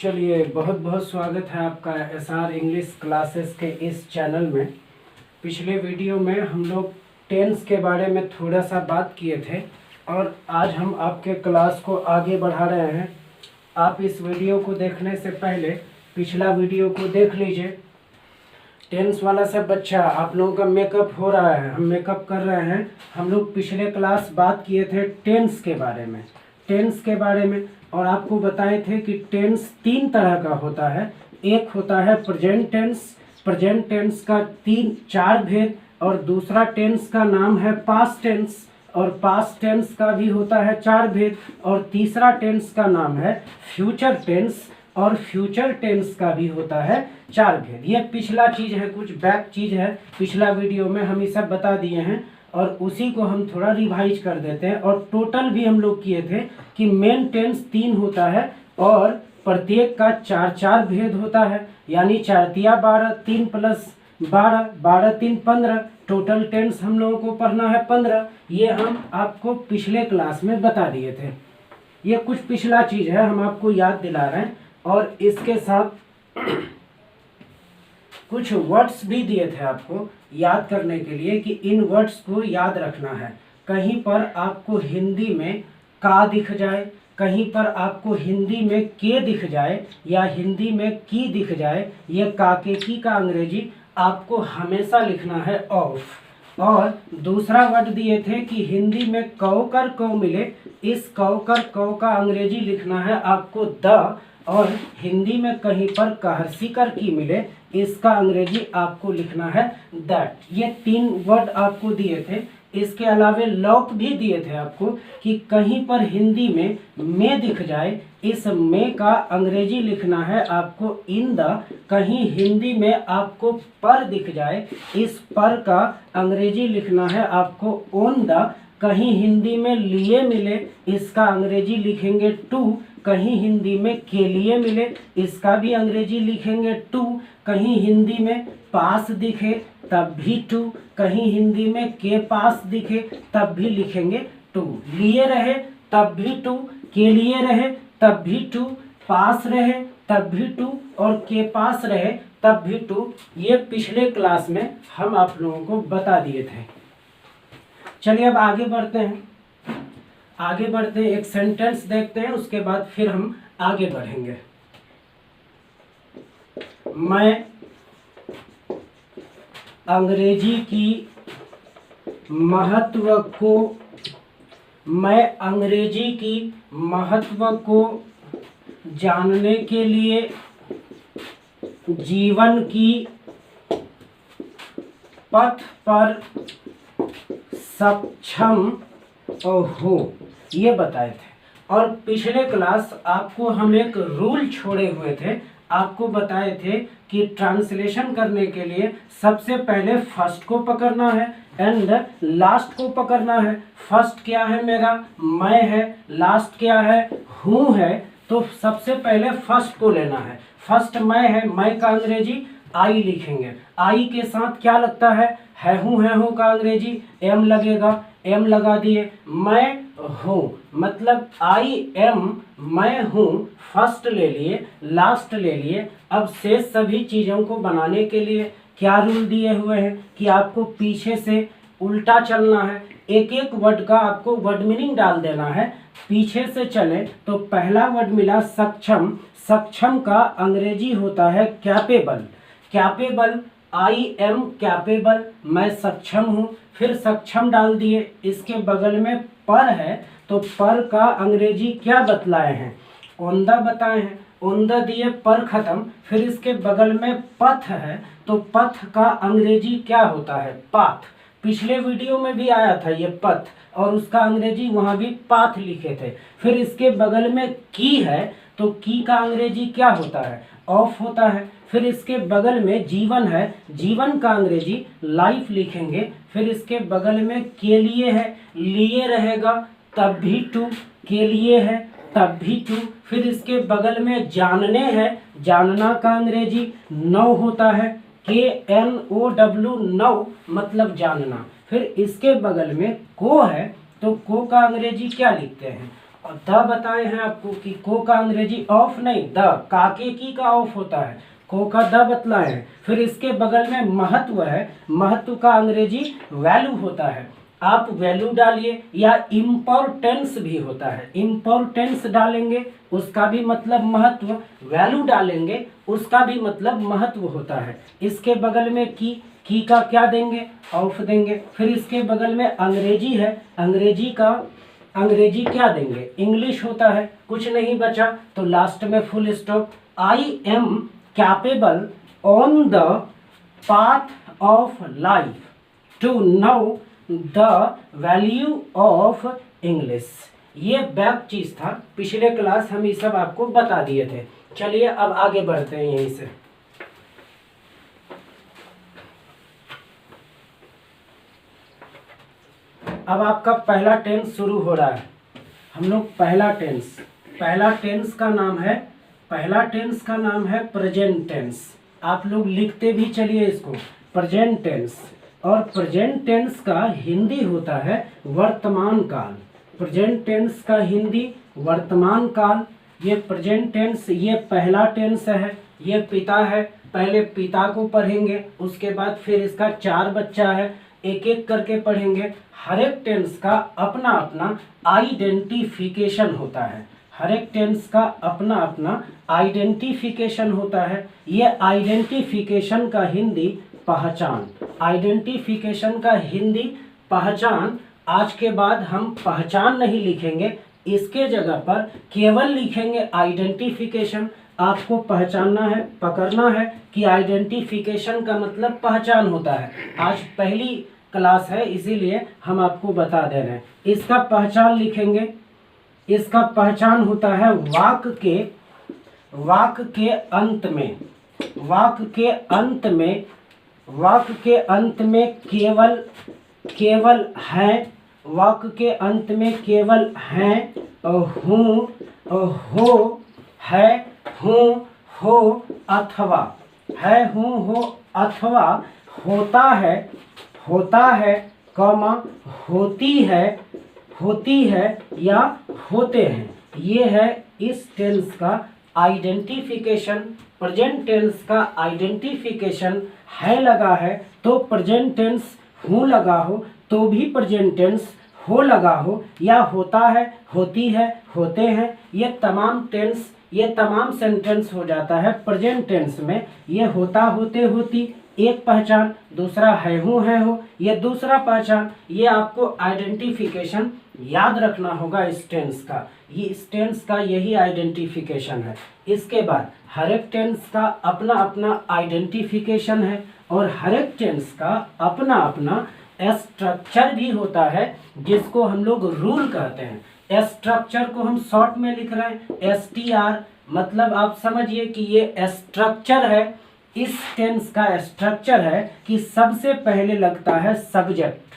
चलिए, बहुत बहुत स्वागत है आपका एसआर इंग्लिश क्लासेस के इस चैनल में। पिछले वीडियो में हम लोग टेंस के बारे में थोड़ा सा बात किए थे और आज हम आपके क्लास को आगे बढ़ा रहे हैं। आप इस वीडियो को देखने से पहले पिछला वीडियो को देख लीजिए। टेंस वाला सब बच्चा, आप लोगों का मेकअप हो रहा है, हम मेकअप कर रहे हैं। हम लोग पिछले क्लास बात किए थे टेंस के बारे में और आपको बताए थे कि टेंस 3 तरह का होता है। एक होता है प्रेजेंट टेंस का 4 भेद, और दूसरा टेंस का नाम है पास्ट टेंस, और पास्ट टेंस का भी होता है 4 भेद, और तीसरा टेंस का नाम है फ्यूचर टेंस, और फ्यूचर टेंस का भी होता है 4 भेद। ये पिछला चीज़ है, कुछ बैक चीज़ है, पिछला वीडियो में हम ये सब बता दिए हैं और उसी को हम थोड़ा रिवाइज कर देते हैं। और टोटल भी हम लोग किए थे कि मेन टेंस 3 होता है और प्रत्येक का 4 भेद होता है, यानी 4 तिया 12, 3 + 12, 12 3 15, टोटल टेंस हम लोगों को पढ़ना है 15। ये हम आपको पिछले क्लास में बता दिए थे। ये कुछ पिछला चीज़ है, हम आपको याद दिला रहे हैं। और इसके साथ कुछ वर्ड्स भी दिए थे आपको याद करने के लिए कि इन वर्ड्स को याद रखना है। कहीं पर आपको हिंदी में का दिख जाए, कहीं पर आपको हिंदी में के दिख जाए या हिंदी में की दिख जाए, ये का के की का अंग्रेजी आपको हमेशा लिखना है ऑफ। और दूसरा वर्ड दिए थे कि हिंदी में कौ कर कौ मिले, इस कौ कर कौ का अंग्रेजी लिखना है आपको द, और हिंदी में कहीं पर कहरसी कर की मिले, इसका अंग्रेजी आपको लिखना है दैट। ये 3 वर्ड आपको दिए थे। इसके अलावे लॉक भी दिए थे आपको कि कहीं पर हिंदी में दिख जाए, इस में का अंग्रेजी लिखना है आपको इन द। कहीं हिंदी में आपको पर दिख जाए, इस पर का अंग्रेजी लिखना है आपको ऑन द। कहीं हिंदी में लिए मिले, इसका अंग्रेजी लिखेंगे टू। कहीं हिंदी में के लिए मिले, इसका भी अंग्रेजी लिखेंगे टू। कहीं हिंदी में पास दिखे तब भी टू, कहीं हिंदी में के पास दिखे तब भी लिखेंगे टू। लिए रहे तब भी टू, के लिए रहे तब भी टू, पास रहे तब भी टू, और के पास रहे तब भी टू। ये पिछले क्लास में हम आप लोगों को बता दिए थे। चलिए अब आगे बढ़ते हैं। एक सेंटेंस देखते हैं, उसके बाद फिर हम आगे बढ़ेंगे। मैं अंग्रेजी की महत्व को जानने के लिए जीवन की पथ पर सक्षम हो, ये बताए थे। और पिछले क्लास आपको हम एक रूल छोड़े हुए थे, आपको बताए थे कि ट्रांसलेशन करने के लिए सबसे पहले फर्स्ट को पकड़ना है एंड लास्ट को पकड़ना है। फर्स्ट क्या है मेरा, मैं है, लास्ट क्या है, हूँ है। तो सबसे पहले फर्स्ट को लेना है। फर्स्ट मैं है, मैं का अंग्रेजी आई लिखेंगे। आई के साथ क्या लगता है हूँ का अंग्रेजी एम लगेगा, एम लगा दिए। मैं हूँ मतलब आई एम, मैं हूँ। फर्स्ट ले लिए, लास्ट ले लिए। अब शेष सभी चीज़ों को बनाने के लिए क्या रूल दिए हुए हैं कि आपको पीछे से उल्टा चलना है। एक एक वर्ड का आपको वर्ड मीनिंग डाल देना है। पीछे से चले तो पहला वर्ड मिला सक्षम। सक्षम का अंग्रेजी होता है कैपेबल। आई एम कैपेबल, मैं सक्षम हूँ। फिर सक्षम डाल दिए, इसके बगल में पर है तो पर का अंग्रेजी क्या बतलाए हैं, ऑन द बताए हैं। ऑन द दिए, पर खत्म। फिर इसके बगल में पथ है तो पथ का अंग्रेजी क्या होता है, पाथ। पिछले वीडियो में भी आया था ये पथ, और उसका अंग्रेजी वहाँ भी पाथ लिखे थे। फिर इसके बगल में की है तो की का अंग्रेजी क्या होता है, ऑफ होता है। फिर इसके बगल में जीवन है, जीवन का अंग्रेजी लाइफ लिखेंगे। फिर इसके बगल में के लिए है, लिए रहेगा तब भी टू, के लिए है तब भी टू। फिर इसके बगल में जानने है, जानना का अंग्रेजी नो होता है, KNOW नो मतलब जानना। फिर इसके बगल में को है तो को का अंग्रेजी क्या लिखते हैं, और द बताए हैं आपको कि को का अंग्रेजी ऑफ नहीं, द काके की का ऑफ होता है, को का द बतलाए हैं। फिर इसके बगल में महत्व है, महत्व का अंग्रेजी वैल्यू होता है, आप वैल्यू डालिए, या इम्पोर्टेंस भी होता है, इम्पोर्टेंस डालेंगे उसका भी मतलब महत्व, वैल्यू डालेंगे उसका भी मतलब महत्व होता है। इसके बगल में की का क्या देंगे, ऑफ देंगे। फिर इसके बगल में अंग्रेजी है, अंग्रेजी का अंग्रेजी क्या देंगे, इंग्लिश होता है, कुछ नहीं बचा तो लास्ट में full stop. I am capable on the path of life to know the value of English. ये बैक चीज था, पिछले क्लास हम ये सब आपको बता दिए थे। चलिए अब आगे बढ़ते हैं यहीं से। अब आपका पहला टेंस शुरू हो रहा है। हम लोग पहला टेंस का नाम है प्रेजेंट टेंस। आप लोग लिखते भी चलिए इसको, प्रेजेंट टेंस। और प्रेजेंट टेंस का हिंदी होता है वर्तमान काल। प्रेजेंट टेंस का हिंदी वर्तमान काल। ये प्रेजेंट टेंस, ये पहला टेंस है, ये पिता है, पहले पिता को पढ़ेंगे, उसके बाद फिर इसका 4 बच्चा है, एक एक करके पढ़ेंगे। हर एक टेंस का अपना अपना आइडेंटिफिकेशन होता है, हर एक टेंस का अपना अपना आइडेंटिफिकेशन होता है। ये आइडेंटिफिकेशन का हिंदी पहचान, आइडेंटिफिकेशन का हिंदी पहचान। आज के बाद हम पहचान नहीं लिखेंगे, इसके जगह पर केवल लिखेंगे आइडेंटिफिकेशन। आपको पहचानना है, पकड़ना है कि आइडेंटिफिकेशन का मतलब पहचान होता है। आज पहली क्लास है इसीलिए हम आपको बता दे रहे हैं। इसका पहचान लिखेंगे, इसका पहचान होता है वाक्य के अंत में, वाक्य के अंत में केवल है, वाक्य के अंत में केवल हैं, हूँ, हो, है, हूँ, हो अथवा, है, हूँ, हो अथवा होता है, कॉमा होती है या होते हैं। ये है इस टेंस का आइडेंटिफिकेशन। प्रेजेंट टेंस का आइडेंटिफिकेशन है लगा है तो प्रेजेंट टेंस, हूँ लगा हो तो भी प्रेजेंट टेंस हो लगा हो, या होता है, होती है, होते हैं। ये तमाम सेंटेंस हो जाता है प्रेजेंट टेंस में। ये होता, होते, होती एक पहचान, दूसरा है हो, ये दूसरा पहचान। ये आपको आइडेंटिफिकेशन याद रखना होगा इस टेंस का, ये इस टेंस का यही आइडेंटिफिकेशन है। इसके बाद हर एक टेंस का अपना अपना आइडेंटिफिकेशन है और हर एक टेंस का अपना अपना स्ट्रक्चर भी होता है, जिसको हम लोग रूल कहते हैं। स्ट्रक्चर को हम शॉर्ट में लिख रहे हैं STR, मतलब आप समझिए कि ये स्ट्रक्चर है। इस टेंस का स्ट्रक्चर है कि सबसे पहले लगता है सब्जेक्ट,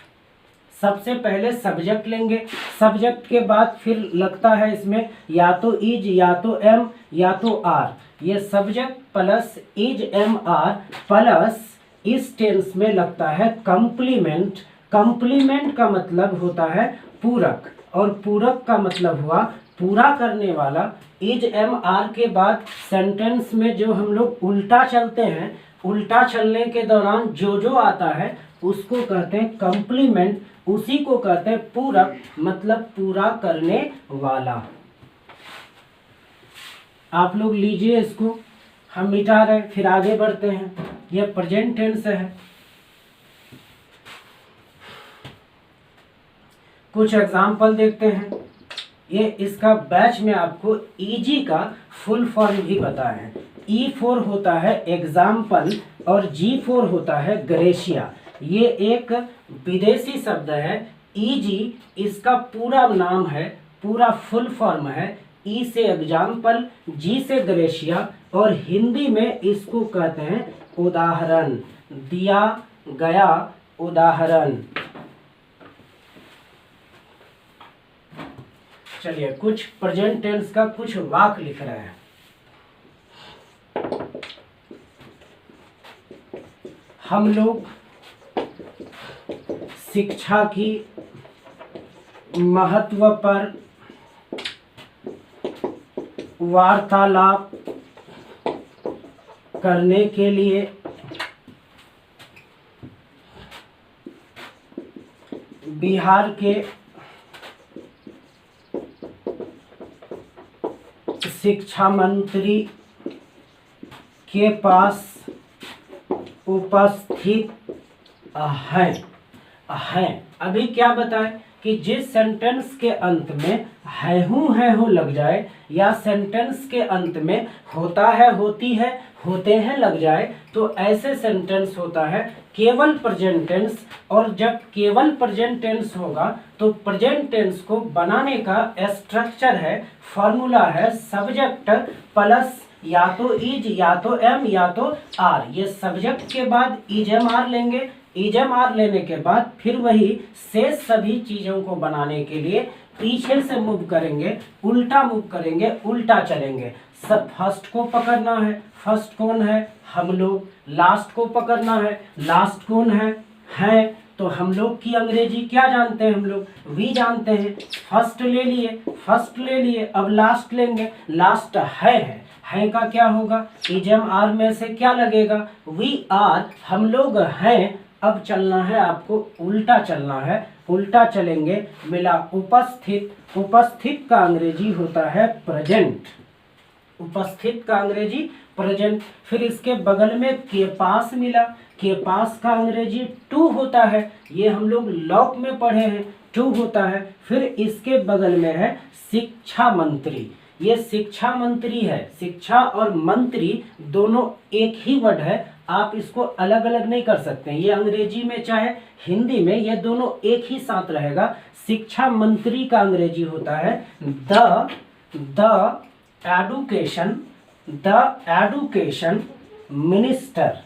सबसे पहले सब्जेक्ट लेंगे, सब्जेक्ट के बाद फिर लगता है इसमें या तो इज, या तो एम, या तो आर। ये subject plus is, am, are plus इस टेंस में लगता है कंप्लीमेंट। कंप्लीमेंट का मतलब होता है पूरक, और पूरक का मतलब हुआ पूरा करने वाला। इज, एम, आर के बाद सेंटेंस में जो हम लोग उल्टा चलते हैं, उल्टा चलने के दौरान जो आता है उसको कहते हैं कंप्लीमेंट, उसी को कहते हैं पूरक, मतलब पूरा करने वाला। आप लोग लीजिए इसको, हम मिटा रहे फिर आगे बढ़ते हैं। यह प्रेजेंट टेंस है। कुछ एग्जाम्पल देखते हैं। ये इसका बैच में आपको ईजी का फुल फॉर्म भी बताए हैं। E4 होता है एग्जाम्पल और G4 होता है ग्रेशिया। ये एक विदेशी शब्द है। ईजी इसका पूरा नाम है, पूरा फुल फॉर्म है। ई से एग्जाम्पल, जी से ग्रेशिया, और हिंदी में इसको कहते हैं उदाहरण, दिया गया उदाहरण। चलिए कुछ प्रेजेंट टेंस का कुछ वाक्य लिख रहे हैं। हम लोग शिक्षा की महत्व पर वार्तालाप करने के लिए बिहार के शिक्षा मंत्री के पास उपस्थित हैं। अभी क्या बताएं कि जिस सेंटेंस के अंत में है हूँ लग जाए या सेंटेंस के अंत में होता है, होती है, होते हैं लग जाए तो ऐसे सेंटेंस होता है केवल प्रेजेंट टेंस। और जब केवल प्रेजेंट टेंस होगा तो प्रेजेंट टेंस को बनाने का स्ट्रक्चर है, फॉर्मूला है सब्जेक्ट प्लस या तो इज या तो एम या तो आर। ये सब्जेक्ट के बाद इज एम आर लेंगे, इज एम आर लेने के बाद फिर वही शेष सभी चीज़ों को बनाने के लिए पीछे से मूव करेंगे, उल्टा मूव करेंगे, उल्टा चलेंगे। सब फर्स्ट को पकड़ना है, फर्स्ट कौन है हम लोग, लास्ट को पकड़ना है, लास्ट कौन है तो हम लोग की अंग्रेजी क्या जानते हैं, हम लोग वी जानते हैं। फर्स्ट ले लिए, फर्स्ट ले लिए, अब लास्ट लेंगे, लास्ट है का क्या होगा, इजम आर में से क्या लगेगा, वी आर, हम लोग हैं। अब चलना है आपको, उल्टा चलना है, उल्टा चलेंगे, मिला उपस्थित, उपस्थित का अंग्रेजी होता है प्रेजेंट, उपस्थित का अंग्रेजी प्रेजेंट। फिर इसके बगल में के पास मिला, के पास का अंग्रेजी टू होता है, ये हम लोग लॉक में पढ़े हैं, टू होता है। फिर इसके बगल में है शिक्षा मंत्री, ये शिक्षा मंत्री है, शिक्षा और मंत्री दोनों एक ही वर्ड है, आप इसको अलग अलग नहीं कर सकते। ये अंग्रेजी में चाहे हिंदी में ये दोनों एक ही साथ रहेगा। शिक्षा मंत्री का अंग्रेजी होता है the education minister,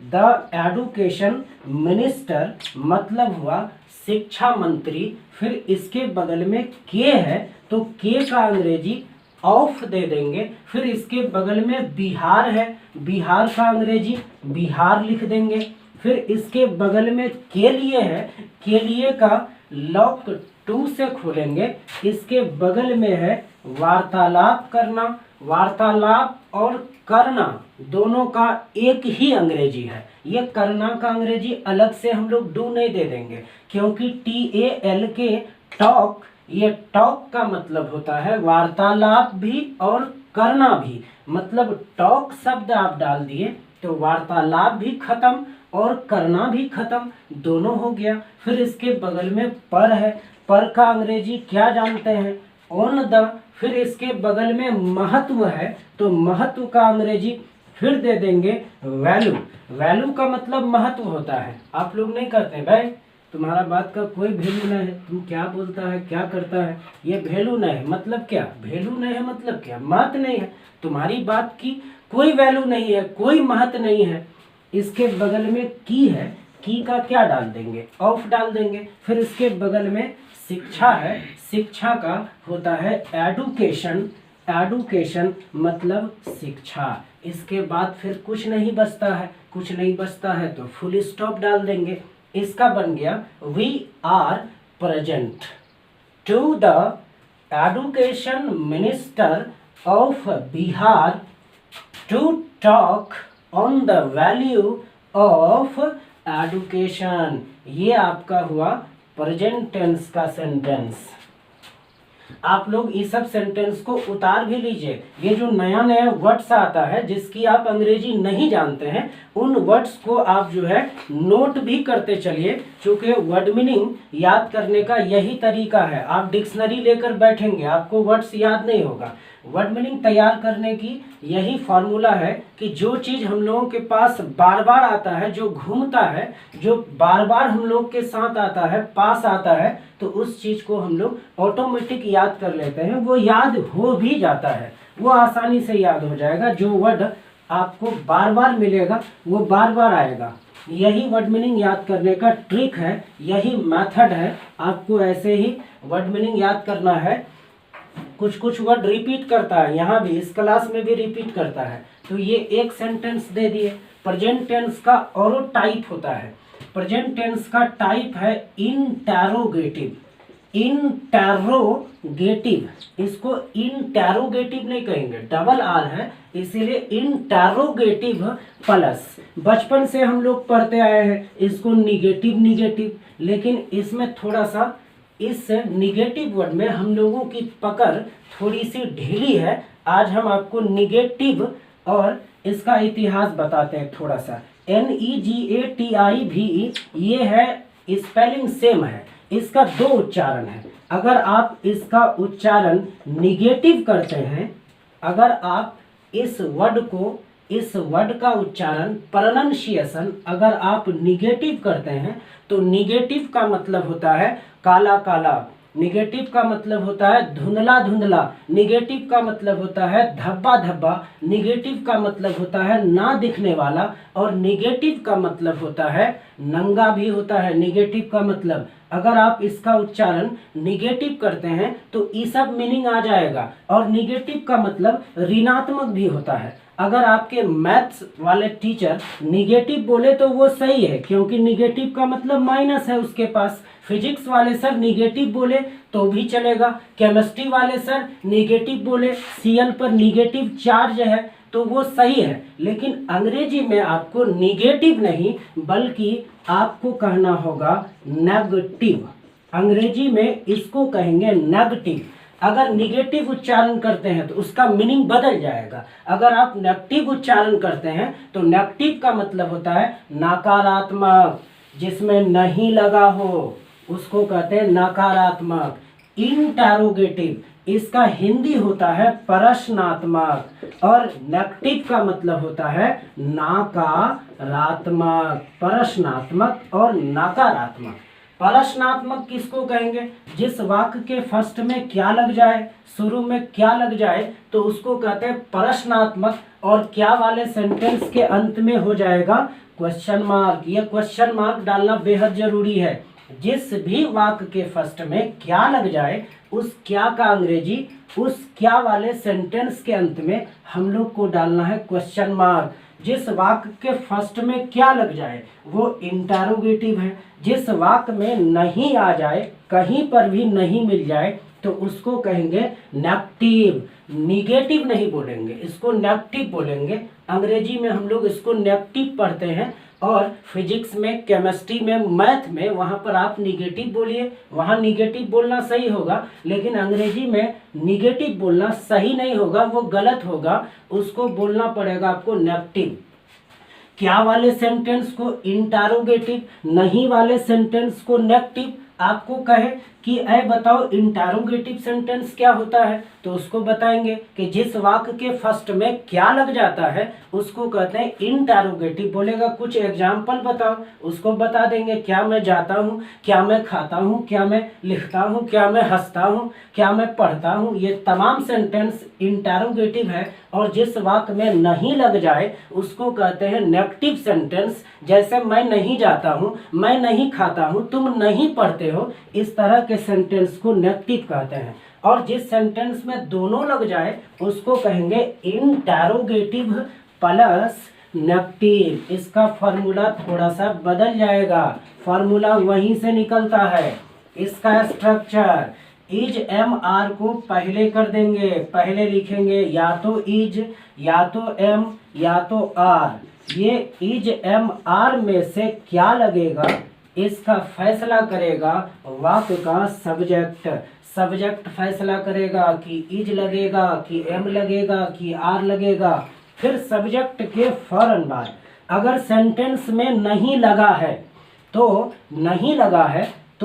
the education minister मतलब हुआ शिक्षा मंत्री। फिर इसके बगल में के है तो के का अंग्रेजी ऑफ दे देंगे। फिर इसके बगल में बिहार है, बिहार का अंग्रेजी बिहार लिख देंगे। फिर इसके बगल में के लिए है, के लिए का लॉक टू से खोलेंगे। इसके बगल में है वार्तालाप करना, वार्तालाप और करना दोनों का एक ही अंग्रेजी है। ये करना का अंग्रेजी अलग से हम लोग डू नहीं दे देंगे, क्योंकि TALK टॉक, ये टॉक का मतलब होता है वार्तालाप भी और करना भी। मतलब टॉक शब्द आप डाल दिए तो वार्तालाप भी खत्म और करना भी खत्म, दोनों हो गया। फिर इसके बगल में पर है, पर का अंग्रेजी क्या जानते हैं, ऑन द। फिर इसके बगल में महत्व है तो महत्व का अंग्रेजी फिर दे देंगे वैल्यू, वैल्यू का मतलब महत्व होता है। आप लोग नहीं करते भाई, तुम्हारा बात का कोई वैल्यू नहीं है, तुम क्या बोलता है क्या करता है, ये वैल्यू नहीं है मतलब क्या, वैल्यू नहीं है मतलब क्या, महत्व नहीं है, तुम्हारी बात की कोई वैल्यू नहीं है, कोई महत्व नहीं है। इसके बगल में की है, की का क्या डाल देंगे, ऑफ डाल देंगे। फिर इसके बगल में शिक्षा है, शिक्षा का होता है एडुकेशन, एडुकेशन मतलब शिक्षा। इसके बाद फिर कुछ नहीं बचता है, कुछ नहीं बचता है तो फुल स्टॉप डाल देंगे। इसका बन गया we are present to the education minister of Bihar to talk on the value of education. ये आपका हुआ प्रेजेंट टेंस का सेंटेंस। आप लोग इस सब सेंटेंस को उतार भी लीजिए। ये जो नया नया वर्ड्स आता है जिसकी आप अंग्रेजी नहीं जानते हैं, उन वर्ड्स को आप जो है नोट भी करते चलिए, क्योंकि वर्ड मीनिंग याद करने का यही तरीका है। आप डिक्शनरी लेकर बैठेंगे आपको वर्ड्स याद नहीं होगा। वर्ड मीनिंग तैयार करने की यही फार्मूला है कि जो चीज़ हम लोगों के पास बार बार आता है, जो घूमता है, जो बार बार हम लोग के साथ आता है, पास आता है, तो उस चीज़ को हम लोग ऑटोमेटिक याद कर लेते हैं, वो याद हो भी जाता है, वो आसानी से याद हो जाएगा। जो वर्ड आपको बार बार मिलेगा वो बार बार आएगा। यही वर्ड मीनिंग याद करने का ट्रिक है, यही मेथड है। आपको ऐसे ही वर्ड मीनिंग याद करना है। कुछ कुछ वर्ड रिपीट करता है, यहाँ भी इस क्लास में भी रिपीट करता है। तो ये एक सेंटेंस दे दिए। प्रेजेंट टेंस का और टाइप होता है। प्रेजेंट टेंस का टाइप है इंटरोगेटिव, इंटरोगेटिव, इसको इंटरोगेटिव नहीं कहेंगे, डबल आर है इसीलिए इंटरोगेटिव प्लस। बचपन से हम लोग पढ़ते आए हैं इसको निगेटिव निगेटिव, लेकिन इसमें थोड़ा सा इस निगेटिव वर्ड में हम लोगों की पकड़ थोड़ी सी ढीली है। आज हम आपको निगेटिव और इसका इतिहास बताते हैं थोड़ा सा। NEGATIVE ये है, स्पेलिंग सेम है, इसका दो उच्चारण है। अगर आप इसका उच्चारण निगेटिव करते हैं, अगर आप इस वर्ड का उच्चारण प्रोनाउंसिएशन अगर आप निगेटिव करते हैं तो निगेटिव का मतलब होता है काला काला, निगेटिव का मतलब होता है धुंधला धुंधला, निगेटिव का मतलब होता है धब्बा धब्बा, निगेटिव का मतलब होता है ना दिखने वाला, और निगेटिव का मतलब होता है नंगा भी होता है। निगेटिव का मतलब अगर आप इसका उच्चारण निगेटिव करते हैं तो ये सब मीनिंग आ जाएगा। और निगेटिव का मतलब ऋणात्मक भी होता है। अगर आपके मैथ्स वाले टीचर निगेटिव बोले तो वो सही है, क्योंकि निगेटिव का मतलब माइनस है उसके पास। फिजिक्स वाले सर निगेटिव बोले तो भी चलेगा। केमिस्ट्री वाले सर निगेटिव बोले, Cl पर निगेटिव चार्ज है तो वो सही है। लेकिन अंग्रेजी में आपको निगेटिव नहीं बल्कि आपको कहना होगा नेगेटिव। अंग्रेजी में इसको कहेंगे नेगेटिव। अगर निगेटिव उच्चारण करते हैं तो उसका मीनिंग बदल जाएगा। अगर आप नेगेटिव उच्चारण करते हैं तो नेगेटिव का मतलब होता है नकारात्मक, जिसमें नहीं लगा हो उसको कहते हैं नकारात्मक। इंटरोगेटिव इसका हिंदी होता है प्रश्नात्मक, और नेगेटिव का मतलब होता है नकारात्मक। प्रश्नात्मक और नकारात्मक। प्रश्नात्मक किसको कहेंगे? जिस वाक्य के फर्स्ट में क्या लग जाए, शुरू में क्या लग जाए तो उसको कहते हैं प्रश्नात्मक, और क्या वाले सेंटेंस के अंत में हो जाएगा क्वेश्चन मार्क। यह क्वेश्चन मार्क डालना बेहद जरूरी है। जिस भी वाक्य के फर्स्ट में क्या लग जाए उस क्या का अंग्रेजी उस क्या वाले सेंटेंस के अंत में हम लोग को डालना है क्वेश्चन मार्क। जिस वाक्य के फर्स्ट में क्या लग जाए वो इंटरोगेटिव है। जिस वाक्य में नहीं आ जाए, कहीं पर भी नहीं मिल जाए तो उसको कहेंगे नेगेटिव। निगेटिव नहीं बोलेंगे, इसको नेगेटिव बोलेंगे। अंग्रेजी में हम लोग इसको नेगेटिव पढ़ते हैं, और फिजिक्स में, केमिस्ट्री में, मैथ में वहाँ पर आप निगेटिव बोलिए, वहाँ निगेटिव बोलना सही होगा। लेकिन अंग्रेजी में निगेटिव बोलना सही नहीं होगा, वो गलत होगा, उसको बोलना पड़ेगा आपको नेगेटिव। क्या वाले सेंटेंस को इंटरोगेटिव, नहीं वाले सेंटेंस को नेगेटिव। आपको कहे कि ऐ बताओ इंटरोगेटिव सेंटेंस क्या होता है, तो उसको बताएंगे कि जिस वाक्य के फर्स्ट में क्या लग जाता है उसको कहते हैं इंटरोगेटिव। बोलेगा कुछ एग्जाम्पल बताओ, उसको बता देंगे। क्या मैं जाता हूँ, क्या मैं खाता हूँ, क्या मैं लिखता हूँ, क्या मैं हंसता हूँ, क्या मैं पढ़ता हूँ, ये तमाम सेंटेंस इंटरोगेटिव है। और जिस वाक्य में नहीं लग जाए उसको कहते हैं नेगेटिव सेंटेंस। जैसे मैं नहीं जाता हूँ, मैं नहीं खाता हूँ, तुम नहीं पढ़ते हो, इस तरह के सेंटेंस को नेगेटिव कहते हैं। और जिस सेंटेंस में दोनों लग जाए उसको कहेंगे इंटरोगेटिव प्लस नेगेटिव। इसका फॉर्मूला थोड़ा सा बदल जाएगा, फॉर्मूला वहीं से निकलता है। इसका स्ट्रक्चर इज एम आर को पहले कर देंगे, पहले लिखेंगे या तो इज या तो एम या तो आर। ये इज एम आर में से क्या लगेगा इसका फैसला करेगा वाक्य का सब्जेक्ट। सब्जेक्ट फैसला करेगा कि इज लगेगा कि एम लगेगा कि आर लगेगा। फिर सब्जेक्ट के फौरन बाद अगर सेंटेंस में नहीं लगा है तो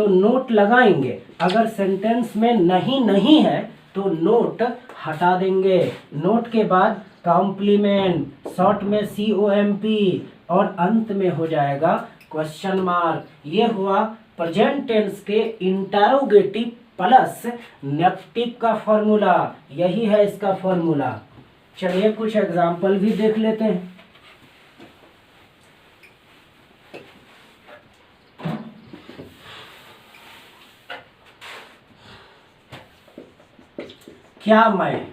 नोट लगाएंगे। अगर सेंटेंस में नहीं है तो नोट हटा देंगे। नोट के बाद कॉम्प्लीमेंट, शॉर्ट में COMP, और अंत में हो जाएगा क्वेश्चन मार्क। ये हुआ प्रेजेंट टेंस के इंटरोगेटिव प्लस नेगेटिव का फॉर्मूला। यही है इसका फॉर्मूला। चलिए कुछ एग्जाम्पल भी देख लेते हैं। क्या मैं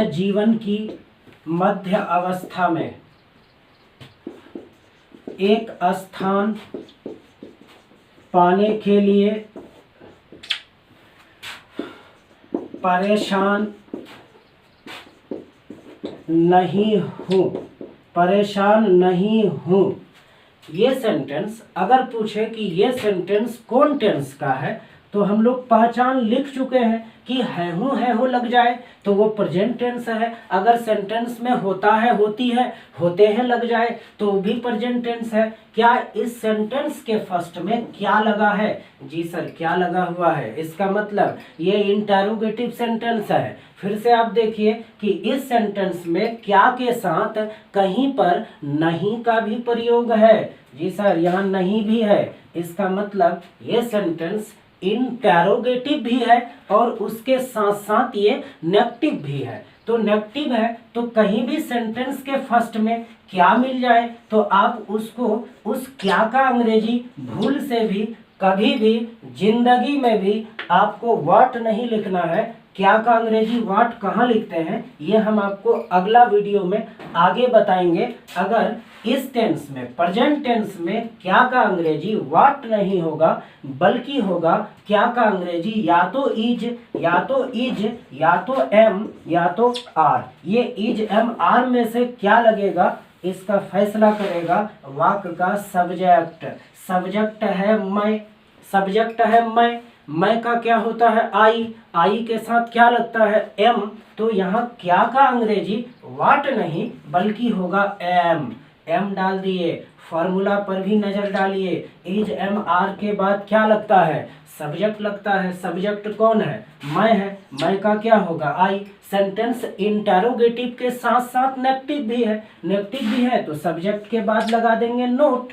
जीवन की मध्य अवस्था में एक स्थान पाने के लिए परेशान नहीं हूँ, परेशान नहीं हूँ। ये सेंटेंस अगर पूछे कि ये सेंटेंस कौन टेंस का है, तो हम लोग पहचान लिख चुके हैं कि है हूँ लग जाए तो वो प्रेजेंट टेंस है। अगर सेंटेंस में होता है, होती है, होते हैं लग जाए तो भी प्रेजेंट टेंस है। क्या इस सेंटेंस के फर्स्ट में क्या लगा है? जी सर, क्या लगा हुआ है? इसका मतलब ये इंटरोगेटिव सेंटेंस है। फिर से आप देखिए कि इस सेंटेंस में क्या के साथ कहीं पर नहीं का भी प्रयोग है। जी सर, यहाँ नहीं भी है। इसका मतलब ये सेंटेंस इंटरोगेटिव भी है और उसके साथ साथ ये नेगेटिव भी है। तो नेगेटिव है तो कहीं भी सेंटेंस के फर्स्ट में क्या मिल जाए तो आप उसको, उस क्या का अंग्रेजी भूल से भी, कभी भी जिंदगी में भी आपको व्हाट नहीं लिखना है। क्या का अंग्रेजी व्हाट कहाँ लिखते हैं ये हम आपको अगला वीडियो में आगे बताएंगे। अगर इस टेंस में, प्रेजेंट टेंस में क्या का अंग्रेजी व्हाट नहीं होगा बल्कि होगा क्या का अंग्रेजी या तो इज, या तो इज, या तो एम, या तो आर। ये इज, एम, आर में से क्या लगेगा इसका फैसला करेगा वाक्य का सब्जेक्ट। सब्जेक्ट है मैं, सब्जेक्ट है मैं का क्या होता है आई के साथ क्या लगता है एम। तो यहाँ क्या का अंग्रेजी व्हाट नहीं बल्कि होगा एम डाल दिए। फॉर्मूला पर भी नजर डालिए, इज, एम, आर के बाद क्या लगता है? सब्जेक्ट लगता है। सब्जेक्ट कौन है? मैं है। मैं का क्या होगा आई। सेंटेंस इंटरोगेटिव के साथ साथ नेगेटिव भी है, नेगेटिव भी है तो सब्जेक्ट के बाद लगा देंगे नोट।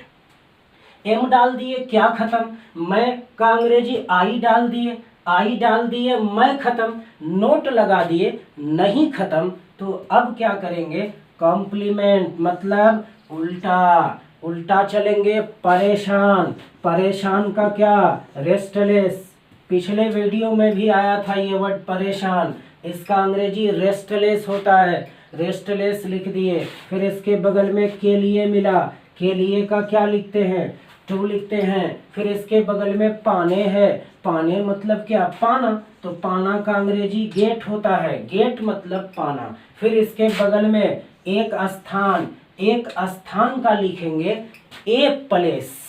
एम डाल दिए, क्या खत्म। मैं का अंग्रेजी आई डाल दिए, आई डाल दिए, मैं खत्म। नोट लगा दिए, नहीं खत्म। तो अब क्या करेंगे? कॉम्प्लीमेंट मतलब उल्टा, उल्टा चलेंगे। परेशान, परेशान का क्या? रेस्टलेस। पिछले वीडियो में भी आया था ये वर्ड परेशान। इसका अंग्रेजी रेस्टलेस होता है। रेस्टलेस लिख दिए। फिर इसके बगल में के लिए मिला, के लिए का क्या लिखते हैं? टू लिखते हैं। फिर इसके बगल में पाने है। पाने मतलब क्या? पाना। तो पाना का अंग्रेजी गेट होता है। गेट मतलब पाना। फिर इसके बगल में एक स्थान, एक स्थान का लिखेंगे ए प्लेस।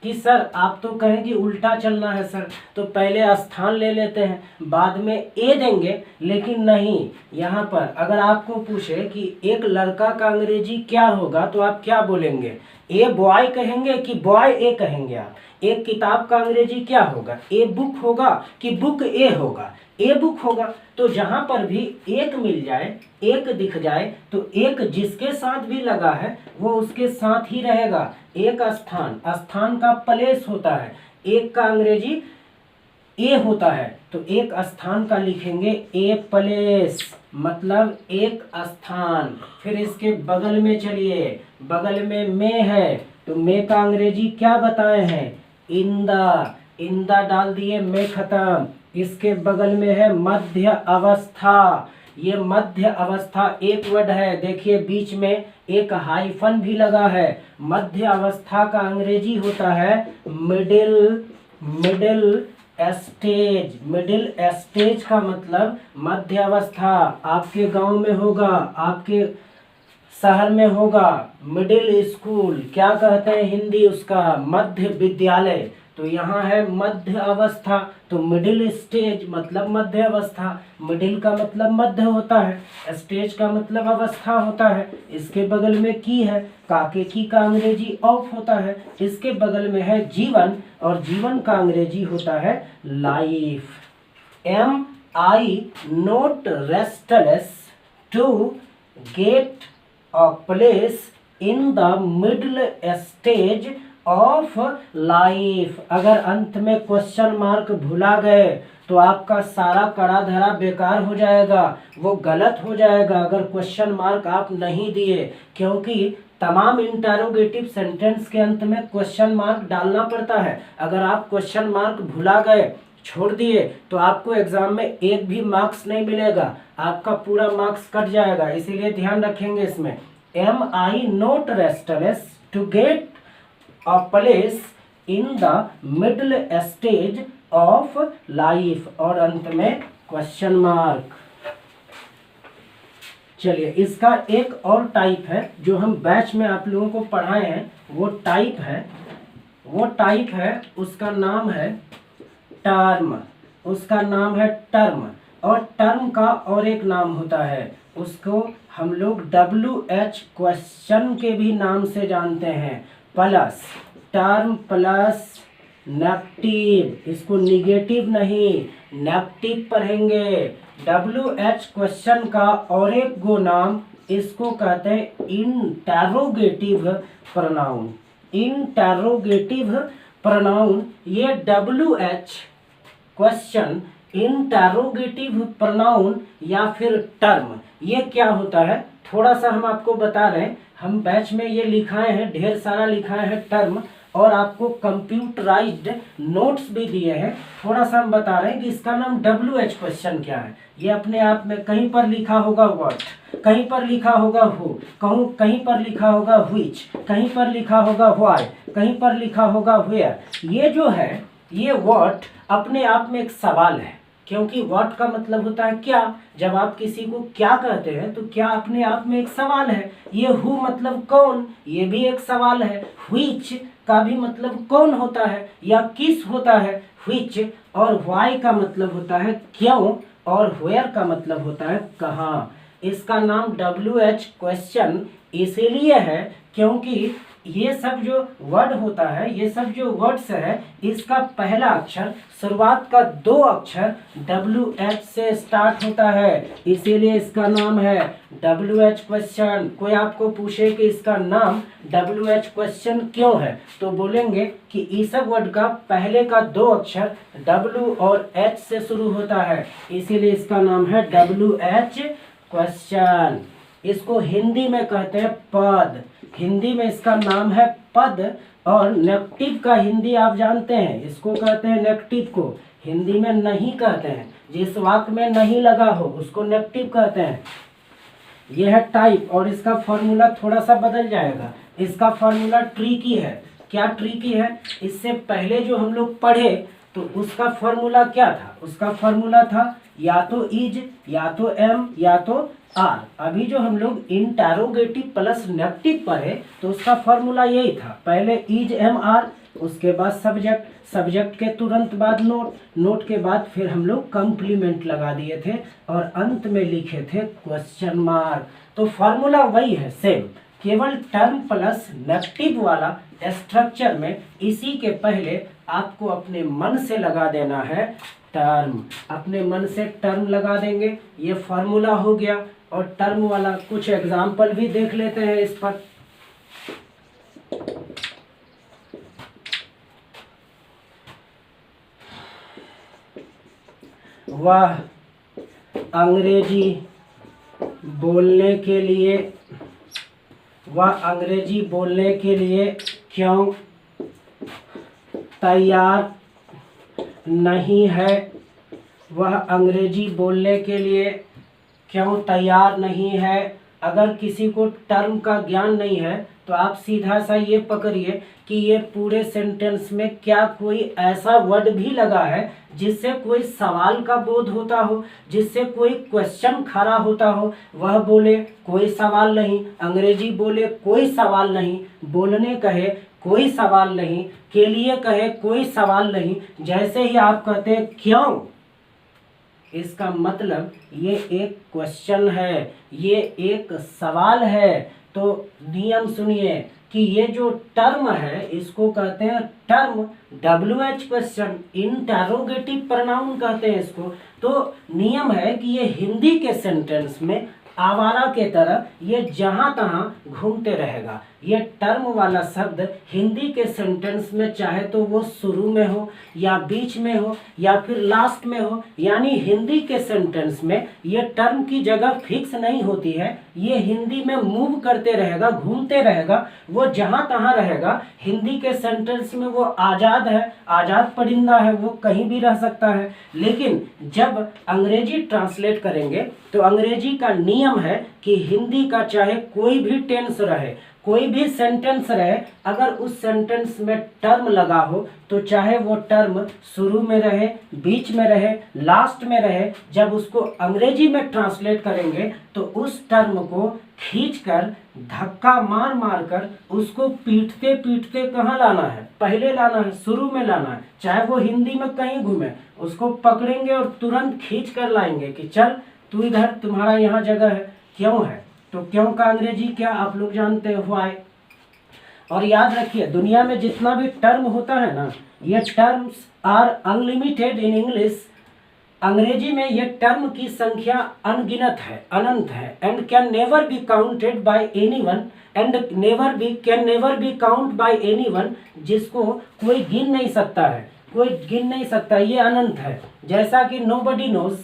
कि सर आप तो कहें कि उल्टा चलना है सर, तो पहले स्थान ले लेते हैं बाद में ए देंगे। लेकिन नहीं, यहाँ पर अगर आपको पूछे कि एक लड़का का अंग्रेजी क्या होगा तो आप क्या बोलेंगे? ए बॉय कहेंगे कि बॉय ए कहेंगे आप? एक किताब का अंग्रेजी क्या होगा? ए बुक होगा कि बुक ए होगा? ए बुक होगा। तो जहां पर भी एक मिल जाए, एक दिख जाए तो एक जिसके साथ भी लगा है वो उसके साथ ही रहेगा। एक स्थान, स्थान का प्लेस होता है। एक का अंग्रेजी ए होता है तो एक स्थान का लिखेंगे ए प्लेस मतलब एक स्थान। फिर इसके बगल में चलिए, बगल में में है तो में का अंग्रेजी क्या बताए हैं? इंदा, इंदा डाल दिए, में खत्म। इसके बगल में है मध्य अवस्था। ये मध्य अवस्था एक वर्ड है, देखिए बीच में एक हाइफन भी लगा है। मध्य अवस्था का अंग्रेजी होता है middle, middle stage. Middle stage का मतलब मध्य अवस्था। आपके गांव में होगा, आपके शहर में होगा मिडिल स्कूल, क्या कहते हैं हिंदी उसका? मध्य विद्यालय। तो यहाँ है मध्य अवस्था, तो मिडिल स्टेज मतलब मध्य अवस्था। मिडिल का मतलब मध्य होता है, स्टेज का मतलब अवस्था होता है। इसके बगल में की है, काके की का अंग्रेजी ऑफ होता है। इसके बगल में है जीवन, और जीवन का अंग्रेजी होता है life. Am I not restless to get a place in the middle stage of life। अगर अंत में क्वेश्चन मार्क भुला गए तो आपका सारा कड़ा धरा बेकार हो जाएगा, वो गलत हो जाएगा अगर क्वेश्चन मार्क आप नहीं दिए। क्योंकि तमाम इंटरोगेटिव सेंटेंस के अंत में क्वेश्चन मार्क डालना पड़ता है। अगर आप क्वेश्चन मार्क भुला गए छोड़ दिए तो आपको एग्जाम में एक भी मार्क्स नहीं मिलेगा, आपका पूरा मार्क्स कट जाएगा। इसीलिए ध्यान रखेंगे इसमें। Am I not restless to get a place in the middle stage of life, और अंत में क्वेश्चन मार्क। चलिए, इसका एक और टाइप है जो हम बैच में आप लोगों को पढ़ाए हैं, वो टाइप है उसका नाम है टर्म, उसका नाम है टर्म। और टर्म का और एक नाम होता है, उसको हम लोग WH क्वेश्चन के भी नाम से जानते हैं। प्लस टर्म प्लस नेगेटिव, इसको निगेटिव नहीं नेगेटिव पढ़ेंगे। WH क्वेश्चन का और एक गो नाम, इसको कहते हैं इंटरोगेटिव प्रोनाउन। इंटरोगेटिव प्रोनाउन, ये WH क्वेश्चन, इंटरोगेटिव प्रोनाउन या फिर टर्म, ये क्या होता है थोड़ा सा हम आपको बता रहे हैं। हम बैच में ये लिखाए हैं, ढेर सारा लिखाए हैं टर्म, और आपको कंप्यूटराइज्ड नोट्स भी दिए हैं। थोड़ा सा हम बता रहे हैं कि इसका नाम WH क्वेश्चन क्या है। ये अपने आप में कहीं पर लिखा होगा व्हाट, कहीं पर लिखा होगा हु, कहीं पर लिखा होगा व्हिच, कहीं पर लिखा होगा व्हाई, कहीं पर लिखा होगा वेयर। ये जो है, ये व्हाट अपने आप में एक सवाल है, क्योंकि व्हाट का मतलब होता है क्या। जब आप किसी को क्या कहते हैं तो क्या अपने आप में एक सवाल है। ये हु मतलब कौन, ये भी एक सवाल है। व्हिच का भी मतलब कौन होता है या किस होता है, व्हिच। और व्हाई का मतलब होता है क्यों, और वेयर का मतलब होता है कहाँ। इसका नाम WH क्वेश्चन इसीलिए है क्योंकि ये सब जो वर्ड होता है, ये सब जो वर्ड्स है, इसका पहला अक्षर, शुरुआत का 2 अक्षर WH से स्टार्ट होता है, इसीलिए इसका नाम है WH क्वेश्चन। कोई आपको पूछे कि इसका नाम WH क्वेश्चन क्यों है, तो बोलेंगे कि इस वर्ड का पहले का 2 अक्षर W और H से शुरू होता है, इसीलिए इसका नाम है WH क्वेश्चन। इसको हिंदी में कहते हैं पद, हिंदी में इसका नाम है पद। और नेगेटिव का हिंदी आप जानते हैं, इसको कहते हैं नेगेटिव को हिंदी में नहीं कहते हैं, जिस वाक्य में नहीं लगा हो उसको नेगेटिव कहते हैं। यह है टाइप, और इसका फॉर्मूला थोड़ा सा बदल जाएगा। इसका फॉर्मूला ट्रिकी है। क्या ट्रिकी है, इससे पहले जो हम लोग पढ़े तो उसका फॉर्मूला क्या था, उसका फॉर्मूला था या तो इज, या तो एम, या तो आर। अभी जो हम लोग इंटरोगेटिव प्लस नेगेटिव पढ़े तो उसका फॉर्मूला यही था, पहले इज एम आर, उसके बाद सब्जेक्ट, सब्जेक्ट के तुरंत बाद नोट, नोट के बाद फिर हम लोग कंप्लीमेंट लगा दिए थे, और अंत में लिखे थे क्वेश्चन मार्क। तो फॉर्मूला वही है सेम, केवल टर्म प्लस नेगेटिव वाला स्ट्रक्चर में इसी के पहले आपको अपने मन से लगा देना है टर्म। अपने मन से टर्म लगा देंगे, ये फॉर्मूला हो गया। और टर्म वाला कुछ एग्जाम्पल भी देख लेते हैं इस पर। वह अंग्रेजी बोलने के लिए, वह अंग्रेजी बोलने के लिए क्यों तैयार नहीं है, वह अंग्रेजी बोलने के लिए क्यों तैयार नहीं है। अगर किसी को टर्म का ज्ञान नहीं है तो आप सीधा सा ये पकड़िए कि ये पूरे सेंटेंस में क्या कोई ऐसा वर्ड भी लगा है जिससे कोई सवाल का बोध होता हो, जिससे कोई क्वेश्चन खड़ा होता हो। वह बोले कोई सवाल नहीं, अंग्रेजी बोले कोई सवाल नहीं, बोलने कहे कोई सवाल नहीं, के लिए कहे कोई सवाल नहीं। जैसे ही आप कहते हैं क्यों, इसका मतलब ये एक क्वेश्चन है, ये एक सवाल है। तो नियम सुनिए कि ये जो टर्म है इसको कहते हैं term, WH question, interrogative pronoun कहते हैं इसको। तो नियम है कि ये हिंदी के सेंटेंस में आवारा के तरह ये जहाँ तहाँ घूमते रहेगा। ये टर्म वाला शब्द हिंदी के सेंटेंस में चाहे तो वो शुरू में हो या बीच में हो या फिर लास्ट में हो, यानी हिंदी के सेंटेंस में ये टर्म की जगह फिक्स नहीं होती है। ये हिंदी में मूव करते रहेगा, घूमते रहेगा, वो जहाँ तहाँ रहेगा। हिंदी के सेंटेंस में वो आज़ाद है, आज़ाद परिंदा है, वो कहीं भी रह सकता है। लेकिन जब अंग्रेजी ट्रांसलेट करेंगे तो अंग्रेजी का नियम है कि हिंदी का चाहे कोई भी टेंस रहे, कोई भी सेंटेंस रहे, अगर उस सेंटेंस में टर्म लगा हो तो चाहे वो टर्म शुरू में रहे, बीच में रहे, लास्ट में रहे, जब उसको अंग्रेजी में ट्रांसलेट करेंगे तो उस टर्म को खींचकर धक्का मार मार कर उसको पीटते पीटते कहाँ लाना है, पहले लाना है, शुरू में लाना है। चाहे वो हिंदी में कहीं घूमे, उसको पकड़ेंगे और तुरंत खींच कर लाएंगे कि चल तू इधर, तुम्हारा यहाँ जगह है। क्यों है? तो क्यों का अंग्रेजी क्या आप लोग जानते हो, व्हाई। और याद रखिए, दुनिया में जितना भी टर्म होता है ना, ये terms are unlimited in English. अंग्रेजी में ये टर्म की संख्या अनगिनत है, अनंत है, and can never be counted bye anyone, and can never be count bye anyone, जिसको कोई गिन नहीं सकता है, कोई गिन नहीं सकता, ये अनंत है। जैसा कि नोबडी नोज,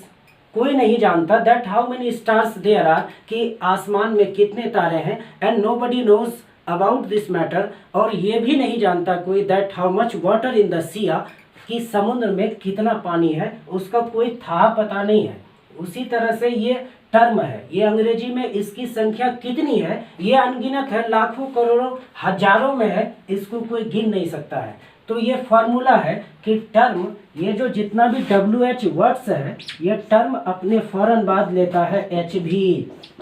कोई नहीं जानता, that how many stars there are, कि आसमान में कितने तारे हैं, and nobody knows about this matter, और ये भी नहीं जानता कोई, that how much water in the sea, कि समुद्र में कितना पानी है, उसका कोई था पता नहीं है। उसी तरह से ये टर्म है, ये अंग्रेजी में इसकी संख्या कितनी है, ये अनगिनत है, लाखों करोड़ों हजारों में है, इसको कोई गिन नहीं सकता है। तो ये फॉर्मूला है कि टर्म, ये जो जितना भी WH वर्ड्स है, ये टर्म अपने फौरन बाद लेता है HV।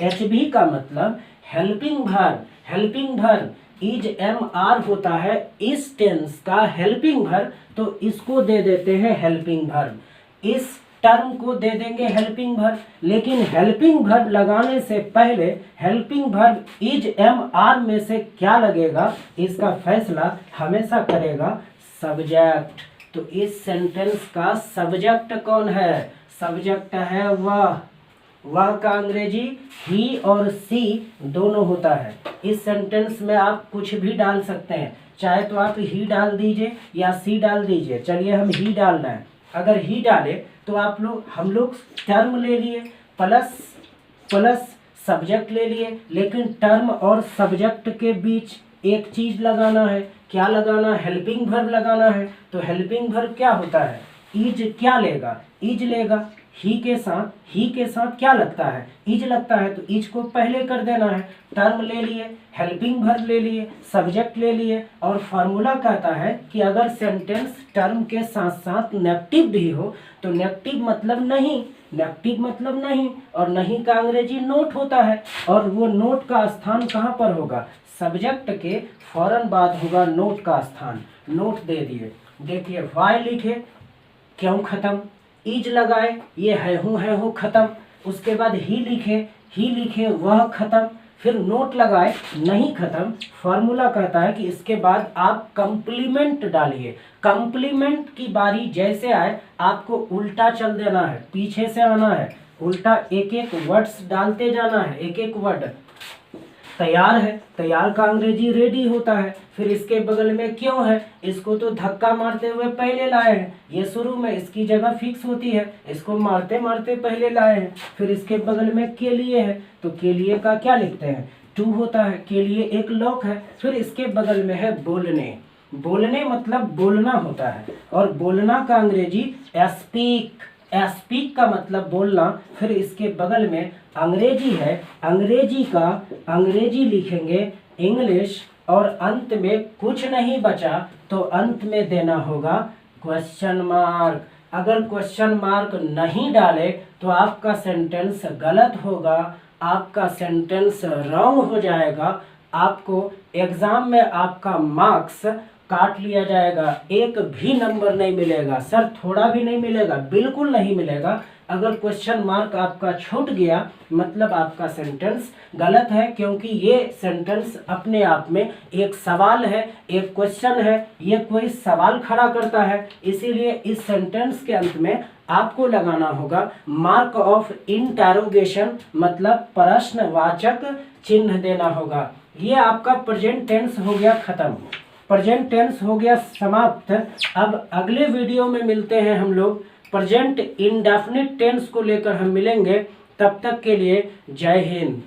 HV का मतलब helping verb, helping verb is MR होता है इस टेंस का हेल्पिंग वर्ब, तो इसको दे देते हैं हेल्पिंग वर्ब, इस टर्म को दे देंगे हेल्पिंग वर्ब। लेकिन हेल्पिंग वर्ब लगाने से पहले हेल्पिंग वर्ब इज MR में से क्या लगेगा, इसका फैसला हमेशा करेगा सब्जेक्ट। तो इस सेंटेंस का सब्जेक्ट कौन है, सब्जेक्ट है वह। वह का अंग्रेजी ही और सी दोनों होता है। इस सेंटेंस में आप कुछ भी डाल सकते हैं, चाहे तो आप ही डाल दीजिए या सी डाल दीजिए। चलिए हम ही डाल रहे हैं। अगर ही डाले तो हम लोग टर्म ले लिए प्लस सब्जेक्ट ले लिए, लेकिन टर्म और सब्जेक्ट के बीच एक चीज लगाना है। क्या लगाना? हेल्पिंग वर्ब लगाना है। तो हेल्पिंग वर्ब क्या होता है? इज क्या लेगा? इज लेगा। ही के साथ क्या लगता है? इज लगता है, तो इज को पहले कर देना है। टर्म ले लिए, हेल्पिंग वर्ब ले लिए, सब्जेक्ट ले लिए, और फार्मूला कहता है कि अगर सेंटेंस टर्म के साथ साथ नेगेटिव भी हो तो नेगेटिव मतलब नहीं, और नहीं का अंग्रेजी नोट होता है, और वो नोट का स्थान कहाँ पर होगा? सब्जेक्ट के फौरन बाद होगा नोट का स्थान। नोट दे दिए। देखिए वाई लिखे, क्यों खत्म, इज लगाए, ये है हूँ खत्म। उसके बाद ही लिखे वह खत्म। फिर नोट लगाए, नहीं खत्म। फॉर्मूला कहता है कि इसके बाद आप कंप्लीमेंट डालिए। कंप्लीमेंट की बारी जैसे आए आपको उल्टा चल देना है, पीछे से आना है, उल्टा एक एक वर्ड्स डालते जाना है, एक एक वर्ड। तैयार है, तैयार का अंग्रेजी रेडी होता है। फिर इसके बगल में क्यों है, इसको तो धक्का मारते हुए पहले लाए हैं, ये शुरू में इसकी जगह फिक्स होती है, इसको मारते मारते पहले लाए हैं। फिर इसके बगल में के लिए है, तो के लिए का क्या लिखते हैं? टू होता है। के लिए एक लॉक है। फिर इसके बगल में है बोलने। बोलने मतलब बोलना होता है, और बोलना का अंग्रेजी स्पीक। स्पीक का मतलब बोलना। फिर इसके बगल में अंग्रेजी है, अंग्रेजी लिखेंगे इंग्लिश, और अंत में कुछ नहीं बचा तो अंत में देना होगा क्वेश्चन मार्क। अगर क्वेश्चन मार्क नहीं डाले तो आपका सेंटेंस गलत होगा, आपका सेंटेंस रॉन्ग हो जाएगा, आपको एग्जाम में आपका मार्क्स काट लिया जाएगा, एक भी नंबर नहीं मिलेगा। सर थोड़ा भी नहीं मिलेगा, बिल्कुल नहीं मिलेगा। अगर क्वेश्चन मार्क आपका छूट गया मतलब आपका सेंटेंस गलत है, क्योंकि ये सेंटेंस अपने आप में एक सवाल है, एक क्वेश्चन है, ये कोई सवाल खड़ा करता है। इसीलिए इस सेंटेंस के अंत में आपको लगाना होगा मार्क ऑफ इंटरोगेशन, मतलब प्रश्नवाचक चिन्ह देना होगा। ये आपका प्रेजेंट टेंस हो गया ख़त्म, प्रेजेंट टेंस हो गया समाप्त। अब अगले वीडियो में मिलते हैं हम लोग, प्रेजेंट इंडेफिनिट टेंस को लेकर हम मिलेंगे। तब तक के लिए जय हिंद।